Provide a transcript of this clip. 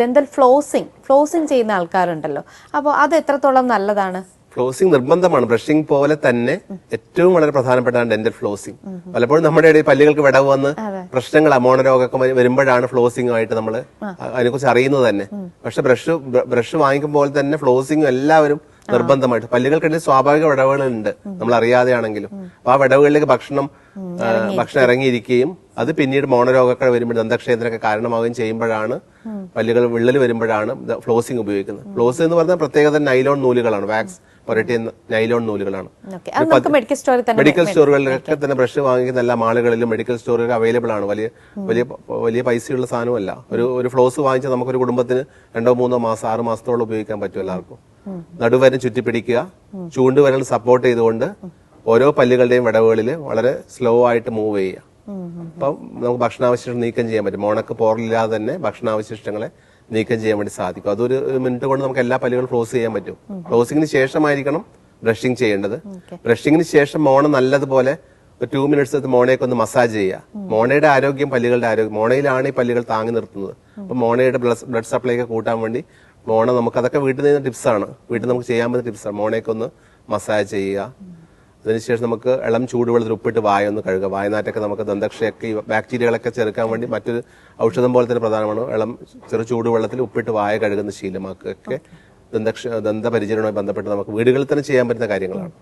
Dental flossing ചെയ്യുന്ന ആൾക്കാരുണ്ടല്ലോ, അപ്പോൾ അത് എത്രത്തോളം നല്ലതാണ്? ഫ്ലോസിംഗ് നിർബന്ധമാണ്. ബ്രഷിംഗ് പോലെ തന്നെ ഏറ്റവും വളരെ പ്രധാനപ്പെട്ടതാണ് ഡെന്റൽ ഫ്ലോസിംഗ്. പലപ്പോഴും നമ്മുടെ ഇടയിൽ പല്ലുകൾക്ക് വിടവ് വന്ന് പ്രശ്നങ്ങൾ മോണരോഗമൊക്കെ വരുമ്പോഴാണ് ഫ്ലോസിംഗുമായിട്ട് നമ്മൾ അതിനെക്കുറിച്ച് അറിയുന്നത് തന്നെ. പക്ഷെ ബ്രഷ് വാങ്ങിക്കുമ്പോൾ തന്നെ ഫ്ലോസിംഗ് എല്ലാവരും നിർബന്ധമായിട്ട്. പല്ലുകൾക്കിടയിൽ സ്വാഭാവിക വിടവുകളുണ്ട് നമ്മൾ അറിയാതെയാണെങ്കിലും. അപ്പൊ ആ വിടവുകളിലേക്ക് ഭക്ഷണം ഇറങ്ങിയിരിക്കുകയും അത് പിന്നീട് മോണരോഗങ്ങൾ വരുമ്പോൾ ദന്തക്ഷയത്തിനൊക്കെ കാരണമാവുകയും ചെയ്യുമ്പോഴാണ് പല്ലുകൾ വിള്ളൽ വരുമ്പോഴാണ് ഫ്ലോസിംഗ് ഉപയോഗിക്കുന്നത്. ഫ്ലോസ് എന്ന് പറഞ്ഞാൽ പ്രത്യേകത നൈലോൺ നൂലുകളാണ്, വാക്സ് പുരട്ടിയ നൈലോൺ നൂലുകളാണ്. മെഡിക്കൽ സ്റ്റോറുകളിലൊക്കെ തന്നെ ബ്രഷ് വാങ്ങിക്കുന്ന എല്ലാ ആളുകളിലും മെഡിക്കൽ സ്റ്റോറുകൾ അവൈലബിൾ ആണ്. വലിയ പൈസയുള്ള സാധനമല്ല. ഒരു ഫ്ലോസ് വാങ്ങിച്ചാൽ നമുക്കൊരു കുടുംബത്തിന് 2-3 മാസം 6 മാസത്തോളം ഉപയോഗിക്കാൻ പറ്റും എല്ലാവർക്കും. നടുവരം ചുറ്റിപ്പിടിക്കുക, ചൂണ്ടുവരൽ സപ്പോർട്ട് ചെയ്തുകൊണ്ട് ഓരോ പല്ലുകളുടെയും വിടവുകളിൽ വളരെ സ്ലോ ആയിട്ട് മൂവ് ചെയ്യുക. അപ്പം നമുക്ക് ഭക്ഷണാവശിഷ്ടം നീക്കം ചെയ്യാൻ പറ്റും. മോണക്ക് പോറില്ലാതെ തന്നെ ഭക്ഷണാവശിഷ്ടങ്ങളെ നീക്കം ചെയ്യാൻ വേണ്ടി സാധിക്കും. അതൊരു മിനിറ്റ് കൊണ്ട് നമുക്ക് എല്ലാ പല്ലുകളും ക്ലോസ് ചെയ്യാൻ പറ്റും. ക്ലോസിംഗിന് ശേഷമായിരിക്കണം ബ്രഷിംഗ് ചെയ്യേണ്ടത്. ബ്രഷിംഗിന് ശേഷം മോണ നല്ലതുപോലെ ഒരു 2 മിനിറ്റ്സ് മോണയൊക്കെ ഒന്ന് മസാജ് ചെയ്യുക. മോണയുടെ ആരോഗ്യം പല്ലുകളുടെ ആരോഗ്യം. മോണയിലാണ് ഈ പല്ലുകൾ താങ്ങി നിർത്തുന്നത്. അപ്പൊ മോണയുടെ ബ്ലഡ് സപ്ലൈ ഒക്കെ കൂട്ടാൻ വേണ്ടി അതൊക്കെ വീട്ടിൽ നിന്ന് ടിപ്സാണ്, വീട്ടിൽ നമുക്ക് ചെയ്യാൻ പറ്റുന്ന ടിപ്സാണ്. മോണയൊക്കെ ഒന്ന് മസാജ് ചെയ്യുക. അതിനുശേഷം നമുക്ക് ഇളം ചൂടുവെള്ളത്തിൽ ഉപ്പിട്ട് വായ ഒന്ന് കഴുകുക. വായനാറ്റൊക്കെ നമുക്ക് ദന്തക്ഷയൊക്കെ ബാക്ടീരിയകളൊക്കെ ചെറുക്കാൻ വേണ്ടി മറ്റൊരു ഔഷധം പോലെ തന്നെ പ്രധാനമാണ്. ചെറു ചൂടുവെള്ളത്തിൽ ഉപ്പിട്ട് വായ കഴുകുന്ന ശീലമാക്കുകയൊക്കെ ദന്തപരിചരണവുമായി ബന്ധപ്പെട്ട് നമുക്ക് വീടുകളിൽ തന്നെ ചെയ്യാൻ പറ്റുന്ന കാര്യങ്ങളാണ്.